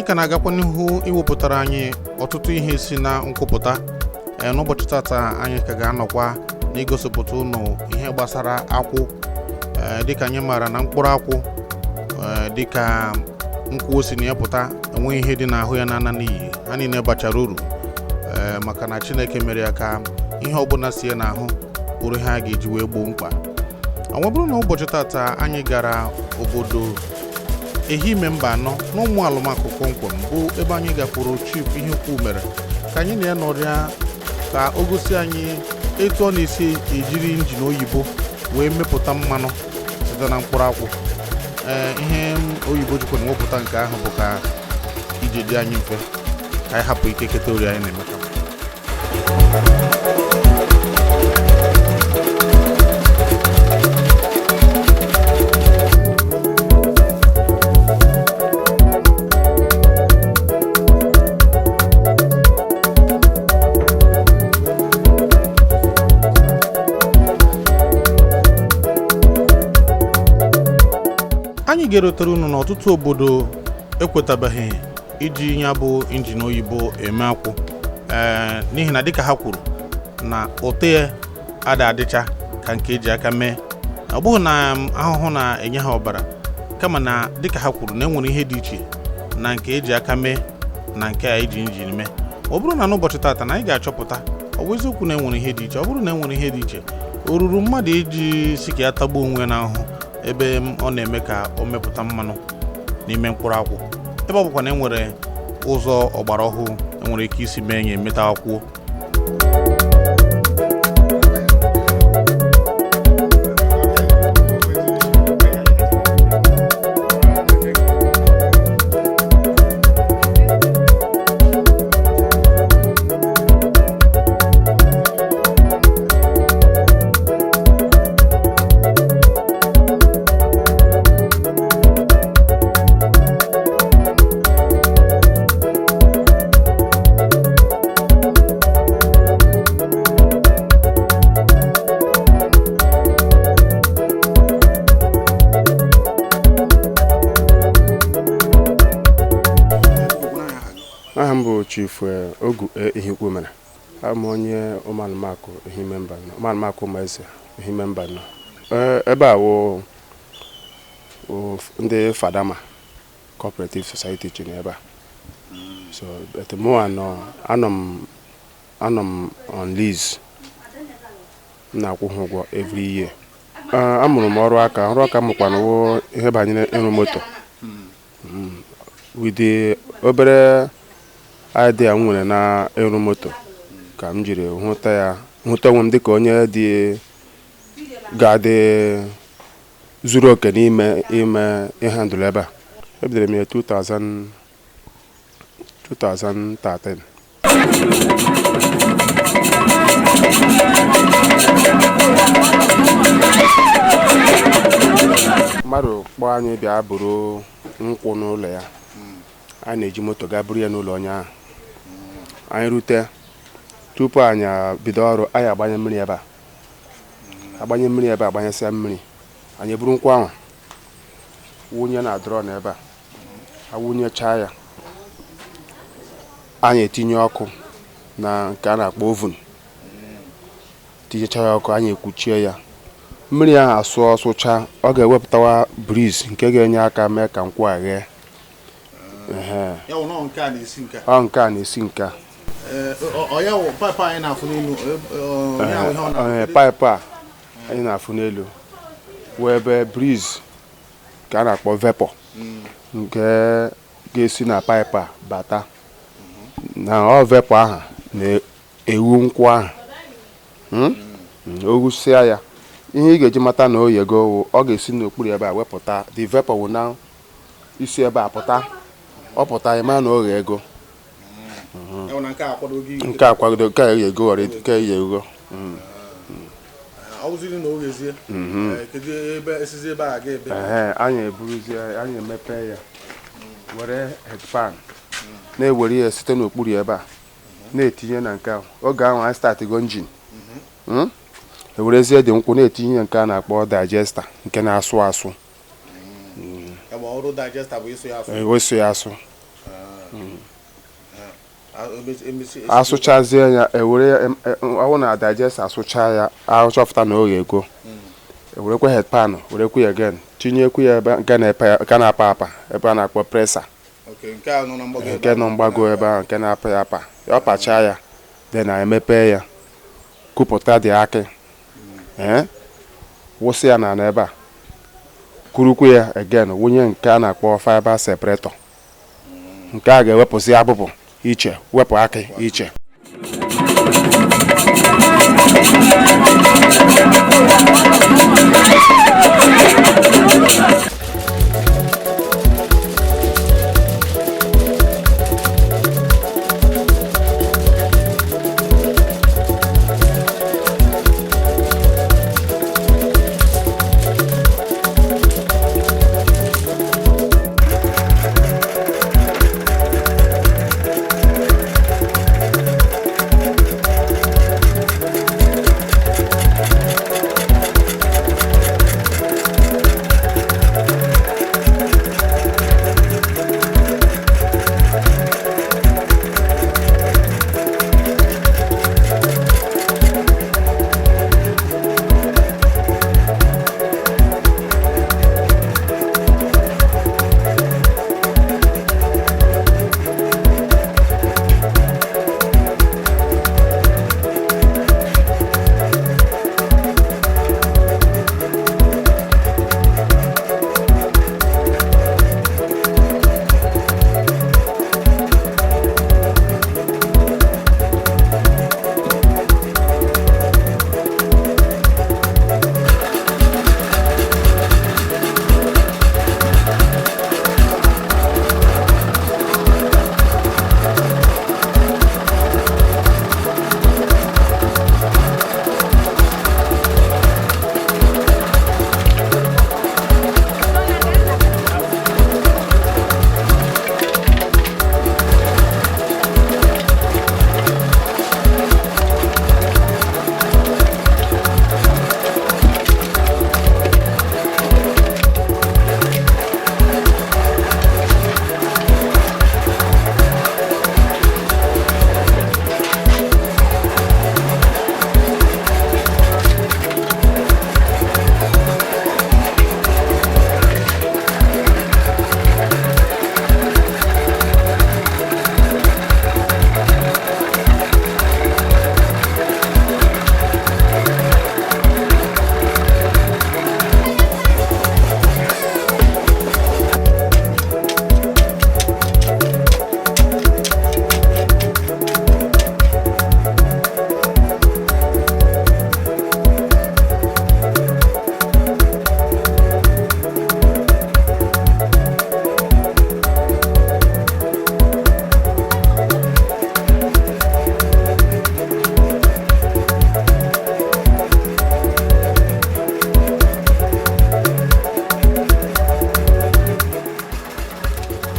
ka na-agakwa n'ihu iwepụtara anyị ọtụtụ ihe si na nkwupụta n'ụbọchị tata anyị ka ga-anọkwa n'igosipụta ụnụ ihe gbasara akwụ dịka anyị maara na mkpụrụ akwụ dịka nkwụ osi na ya pụta enweghị ihe dị n'ahụ ya na n'iyi ha niile bachara uru maka na Chineke mere ya ka ihe ọbụla si ya n'ahụ bụrụ ha ga-eji wee gboo mkpa. Ọ bụrụ na ụbọchị tata anyị gara obodo Ehime Mba Anọ n'ụmụ alụmakụ kpọmkwem bụ ebe anyị gafuru Chief ihe ukwu mere ka anyị na ya nọrịa ka o gosi anyị etu ọ na-esi ejiri injin oyibo wee mepụta mmanụ site na mkpụrụ akwụ. Ihe oyibo jikwa na wepụta nke ahụ bụ ka ije dị anyị mfe ka anyị hapụ ike keta ori anyị na-emeta. Anyị ga-erotere unu n'ọtụtụ obodo ekwetabeghị iji ya bụ injin oyibo eme akwụ n'ihi na dịka ha kwuru na ote adịcha ka nke eji aka mee. Ọ bụghị na ahụhụ na-enye ha ọbara kama na dịka ha kwuru na enwere ihe dị iche na nke eji aka mee na nke a iji injin mee. Ọ bụrụ na n'ụbọchị tata na anyị ga-achọpụta ọ bụ eziokwu na enwere ihe dị iche. Ọ bụrụ na enwere ihe dị iche o ruru mmadụ iji si ka ya tagbuo onwe na ahụhụ ebe ọ na-eme ka o mepụta mmanụ n'ime mkpụrụ akwụ, ebe ọ bụkwa na enwere ụzọ ọgbara ọhụụ enwere ike isi mee ya emeta akwụ. Aha m bụ Chief Ogu Ihikwu mere. I'm onye ụmụanụmakụ Ehime Mba Anọ, ụmụanụmakụ Ụmụeze Ehime Mba Anọ. Ebe a wụ ndị Fadama Cooperative Society chi n'ebe a. So mụ anọ m on lease. M na-akwụ ha ụgwọ every year. Amụrụ m ọrụ aka m mụkwana wụ ihe banyere ịrụ moto. With the obere idea m nwere na ịrụ moto ka m jiri hụta onwe m dịka onye ga-adị zuru oke n'ime ịhandụl ebe a. Ebidoro m ya 2013. mmadụ kpọọ anyị bịa buru nkwụ n'ụlọ ya, a na-eji moto gaa buru ya n'ụlọ onye ahụ. Anyị rute, tupu anyị bido ọrụ, anyị agbanye mmiri ebe a, agbanyesịa mmiri, anyị eburu nkwụ ahụ wụnye na drọn ebe a, awụnyechaa ya, anyị etinye ọkụ na nke a na-akpọ ovun, tinyecha ya ọkụ, anyị ekwuchie ya. Mmiri ahụ asụcha, ọ ga-ewepụtawa briz nke ga-enye aka mee ka nkwụ a ghee. Ọ nke a na-esi nke a. Ọ nke a na-esi nke a. Paịpụ anyị na-afụ n'elu. Paịpụ a anyị na-afụ n'elu wee ebe briz ka a na-akpọ vepọ nke ga-esi na paịpụ a bata. Na ọ vepọ ahụ na-ewu nkwụ ahụ. O wusịa ya, ihe ị ga-eji mata na o yego, ọ ga-esi n'okpuru ebe a wepụta, the vapor wụ na isi ebe a pụta, ọ pụta ịma na o ghego. Nke a kwagodo, nke a yego ọrị, nke a yego. Anyị eburuzie, anyị emepe ya, were headpan na-ewere ya site n'okpuru ebe a na-etinye na nke ahụ. Oge ahụ anyị startigo engine, ewerezie dị nkwụ na-etinye nke a na-akpọ digesta nke na-asụ asụ. Eweso ya asụ. Asụchazie ya, ewere ọwụ na digesta asụcha ya, achọpụta na o ghego, ewerekwa headpan, werekwa ya again, tinyekwu ya ebe nke na-apa apa, ebe a na-akpọ presa, nke nọ mgbago ebe ahụ, nke na-apa ya apa. Ọ pachaa ya, then na emepe ya, kupụta dị akị, wụsị ya na ebe a, kurukwu ya again, wunye nke a na-akpọ fiber separator. Nke a ga-ewepụsị abụbụ iche, wepụ akị iche.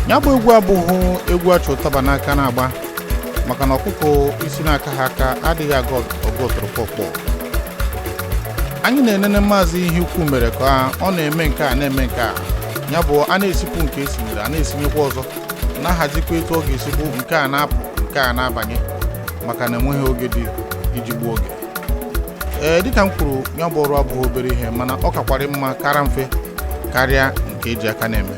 ya bụ egwu abụghị egwu achụ ụtaba n'aka na-agba maka na ọkụkọ isi n'aka ha aka adịghị aga ọgọtụrụkpọkpọ. Anyị na-enene maazị ihe ukwu mere ka ọ na-eme nke a na-eme nke a, ya bụ a na-esipụ nke esinyere a na-esinyekwa ọzọ, na-ahazikwa etu ọ ga-esi bụ nke a na-apụ nke a na-abanye maka na enweghị oge dị iji gbuo oge. Dịka m kwuru, ya bụ ọrụ abụghị obere ihe mana ọ kakwara mma kara mfe karịa nke eji aka na-eme.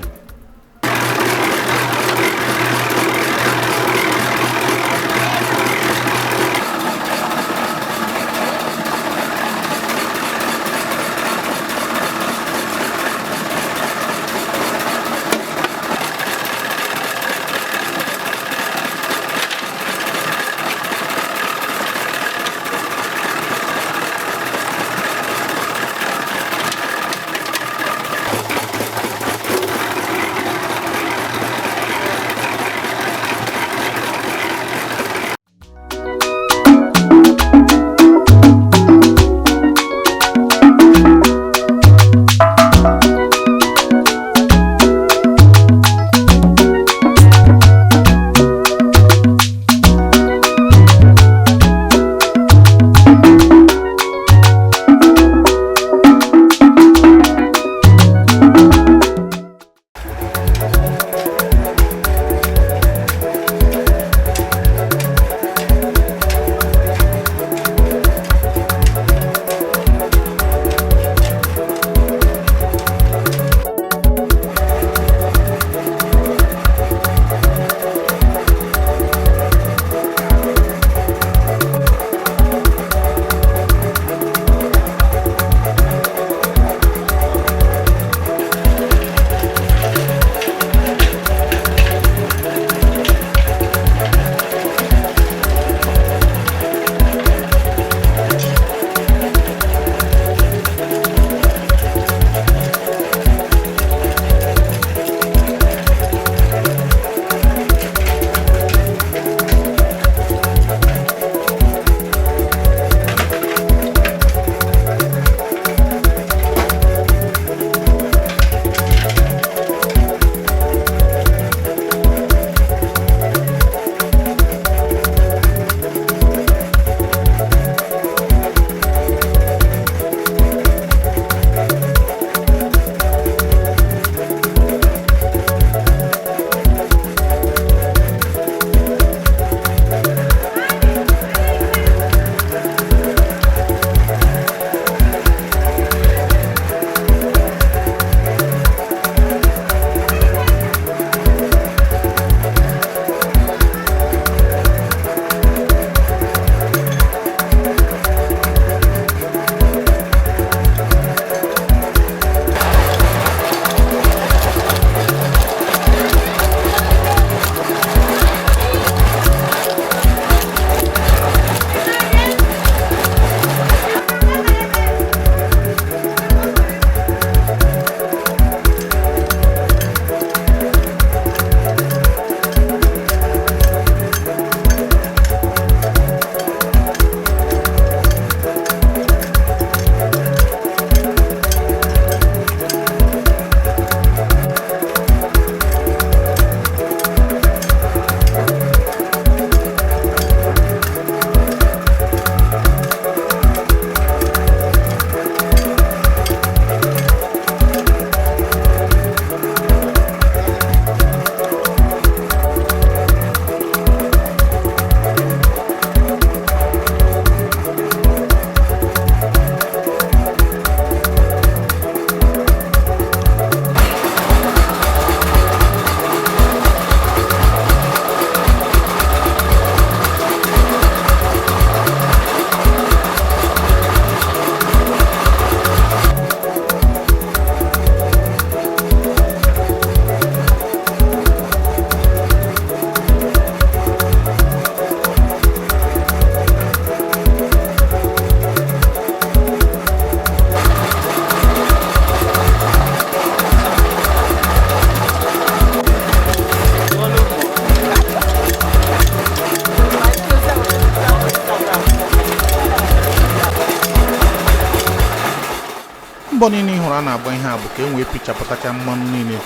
mbọ niile ị hụrụ a na-agba ihe a bụ ka e wee pichapụtacha mmanụ niile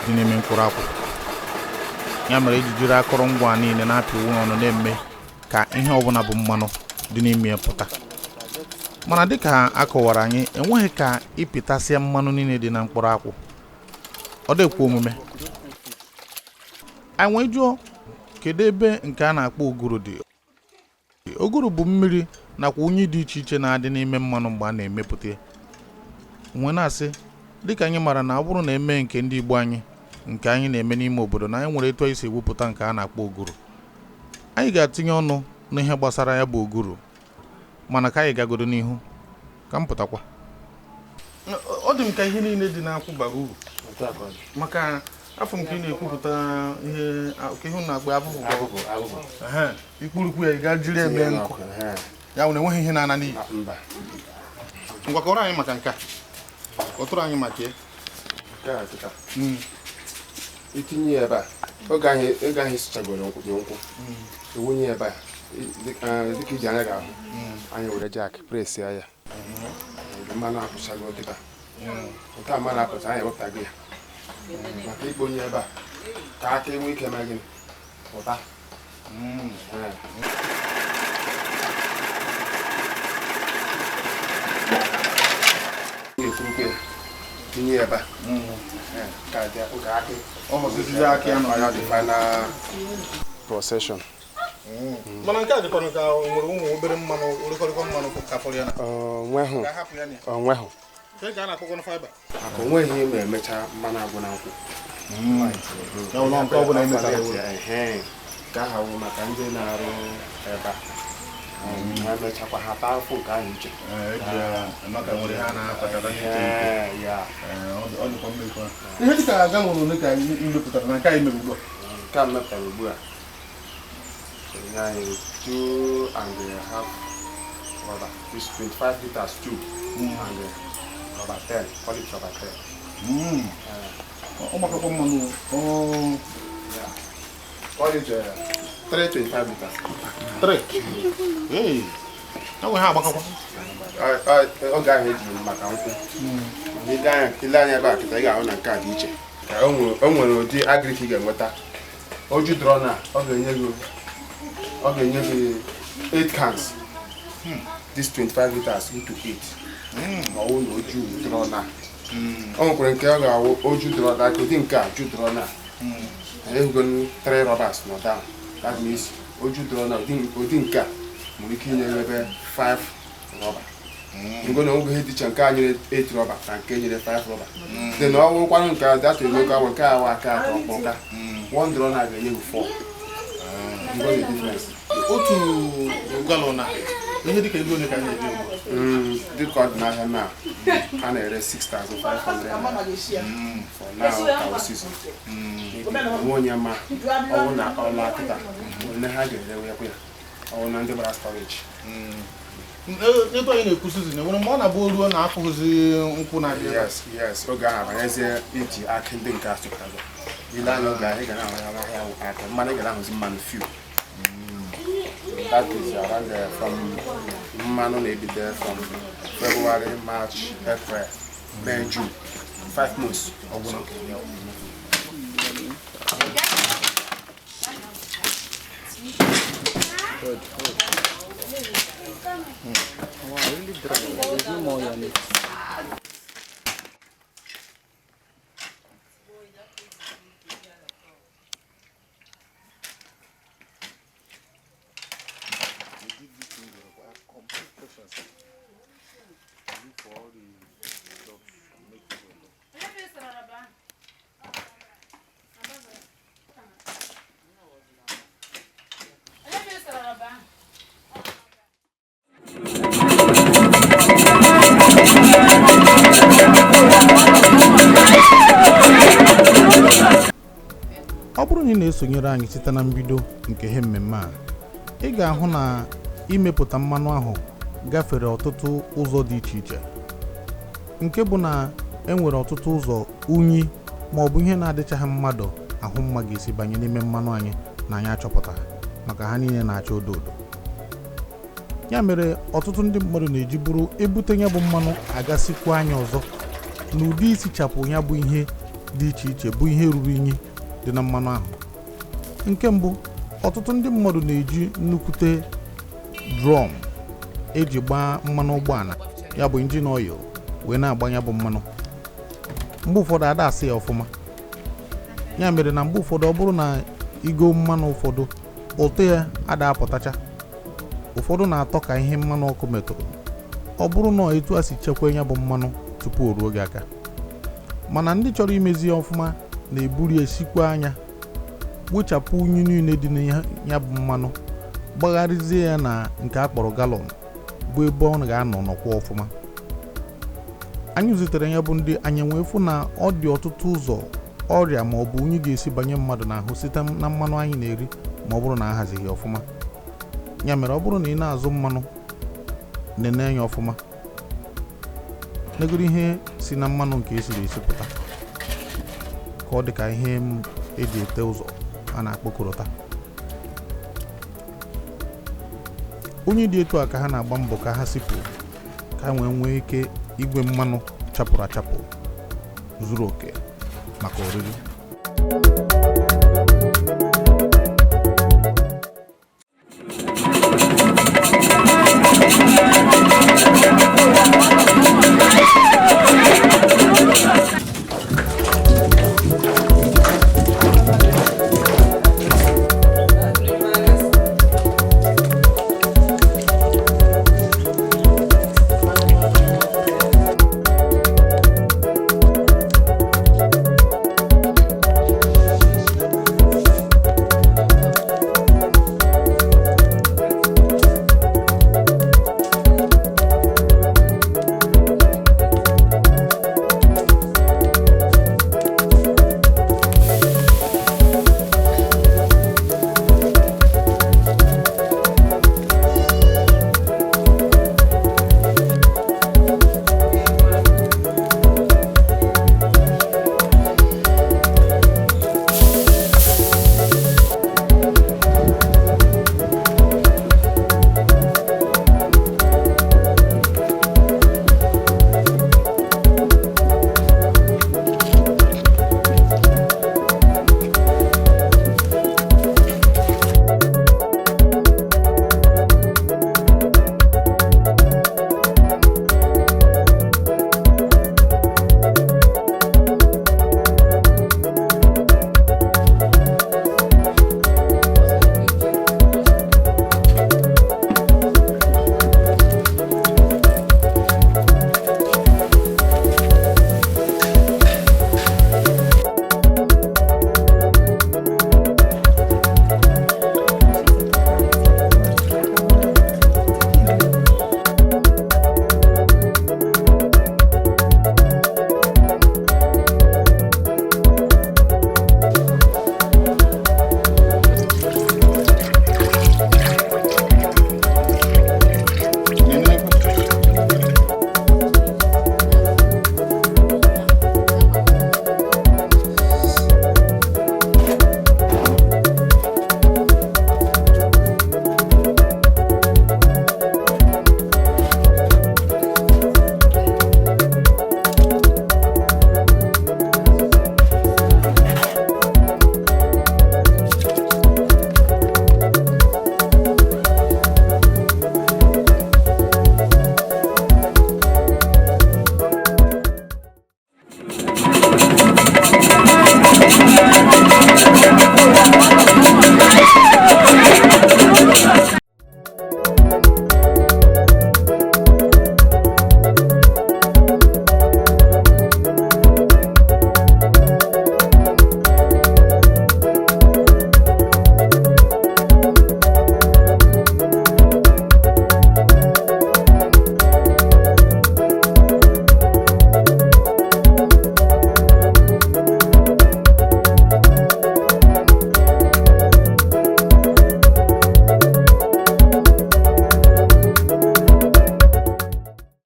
dị n'ime mkpụrụ akwụ. ya mere eji jiri akụrụngwa niile na-apị uwe ọnụ na-eme ka ihe ọbụla bụ mmanụ dị n'ime pụta. Mana dịka akọwara anyị, enweghị ka ịpịtasịa mmanụ niile dị na mkpụrụ akwụ, ọ dịkwa omume. Anyị wee jụọ kedu ebe nke a na-akpọ oguru dị. Oguru bụ mmiri nakwa unyi dị iche iche na-adị n'ime mmanụ mgbe a na-emepụta ya. Nwe na-asị dịka anyị mara na ọ bụrụ na eme nke ndị Igbo anyị nke anyị na-eme n'ime obodo na anyị nwere etu anyị si ewepụta nke a na-akpọ oguru. Anyị ga-atinye ọnụ n'ihe gbasara ya bụ oguru, mana ka anyị gagodo n'ihu ka m pụtakwa. Ọ dị m ka ihe niile dị n'akwụ bara uru, maka afọ m ka ị na-ekwupụta ihe ka ihe na-agba abụbụ ikpurukwu ya ga jiri eme nkụ ya nwere enweghị ihe na-ana n'iyi. Ngwa kọrọ anyị maka nke a, kọtụrụ anyị maka ya. Itinye ya ebe a, oge anyị sichagoro nkwụ ewunye ebe a dịka iji anya ga-ahụ, anyị were jack press ya mmanụ apụchago dịka nke a mmanụ apụcha, anyị ewepụtago ya maka ikpo onye ebe a ka aka enwe ike ma gịnị pụta. Ga-ekwurukwe ya tinye ebe a ka dị oge akị Ọmụsịsị akị ya nọ ya dị final procession. Mana nke a dịkwa ka nwere ụmụ obere mmanụ, orikọrịkọ mmanụ ka fọrọ ya na onweghụ nke ga na-akpọkọ fiber. Maka onweghị ime emecha mmanụ agwụ na nkwụ. Ya ụlọ nke ọ bụla emechara ka aha wụ maka ndị na-arụ ebe a ha mechakwa ha taa afọ nke ahụ iche. Ihe dịka aga nwere ole ka imepụtara na nke anyị mere ugbu a? Nke a mepụtara ugbu a anyị 2.5 rubber, this 25 liters tube and rubber 10, call it rubber 10. Ọ makakwa mmanụ. Call it 325 liters. 3. Hey, enwe ha agbakakwa. Oge ahụ eji maka nkwụ. Ile anya ebe a kịta ị ga-ahụ na nke a dị iche. O nwere ụdị agrik ị ga-enweta. Oju drọ na ọ ga-enye gị 8 cans. This 25 liters into 8. Ọ wụ na oju drọ na. O nwekwara nke ọ ga-awụ oju drọ na ụdị nke a ju drọ na. Ehugo 3 rubbers nọ down. That means oju drọ na ụdị nke a nwere ike inye ebe 5 rubber. Ngo na oge dị iche nke a nyere 8 rubber na nke nyere 5 rubber. Then ọ wụkwanụ nke a that will go nke a wa aka ka ọkpọka. 1 drọ na ga-enye 4. Ngo the difference. Otu galọn na ihe dịka ego ole ka anyị eji ugbu dịka ọ dị n'ahịa na a na-ere 6,500 for now our season. Nwe onye ma ọwụ na ọla kịta ole ha ga-erewe ya ọwụ na ndị gbara storage. Ebe anyị na-ekwu sizin nwere mgbe ọ na-abụ ruo na afụghịzi nkwụ na yes oge ahụ abanyezie iji akị ndị nke asụpụtago ile anya oge ahụ ị ga na-ahụ ya ahịa akị mmanụ ị ga na-ahụzi mmanụ few. That is around from mmanụ na-ebido from February, March, April, May, June, 5 months. Ọ bụrụ na ị na-esonyere anyị site na mbido nke ihe mmemme a, ị ga-ahụ na imepụta mmanụ ahụ gafere ọtụtụ ụzọ dị iche iche, nke bụ na enwere ọtụtụ ụzọ unyi ma ọ bụ ihe na-adịchaghị mmadụ ahụ mma ga-esi banye n'ime mmanụ anyị na anyị achọpụtara, maka ha niile na-acha odo odo. Ya mere ọtụtụ ndị mmadụ na-eji bụrụ ebute ya bụ mmanụ agasikwa anya ọzọ n'ụdị isichapụ ya bụ ihe dị iche iche bụ ihe ruru unyi dị na mmanụ ahụ. Nke mbụ, ọtụtụ ndị mmadụ na-eji nnukwute drum eji gbaa mmanụ ụgbọala, ya bụ engine oil, wee na-agbanye bụ mmanụ. Mgbe ụfọdụ ada asị ya ọfụma. Ya mere na mgbe ụfọdụ ọ bụrụ na igo mmanụ ụfọdụ, ụtọ ya ada apụtacha. Ụfọdụ na-atọ ka ihe mmanụ ọkụ metụrụ. Ọ bụrụ na etu a si chekwa ya bụ mmanụ tupu o ruo gị aka. Mana ndị chọrọ imezi ya ọfụma na-eburu esikwa anya, wechapụ unyi niile dị na ya bụ mmanụ, gbagharịzie ya na nke a kpọrọ galọn, bụ ebe ọ ga-anọ nọkwa ọfụma. Anyị zutere ya bụ ndị anyị wee fụ na ọ dị ọtụtụ ụzọ ọrịa ma ọ bụ unyi ga-esi banye mmadụ n'ahụ site na mmanụ anyị na-eri ma ọ bụrụ na ahazighị ọfụma. Ya mere ọ bụrụ na ị na-azụ mmanụ, nene ya ọfụma, negoro ihe si na mmanụ nke esiri esipụta, ka ọ dị ka ihe eji ete ụzọ a na-akpọ korota. Onye dị etu a ka ha na-agba mbọ ka ha sipụ, ka ha nwee ike igwe mmanụ chapụrụ achapụ zuru oke maka oriri.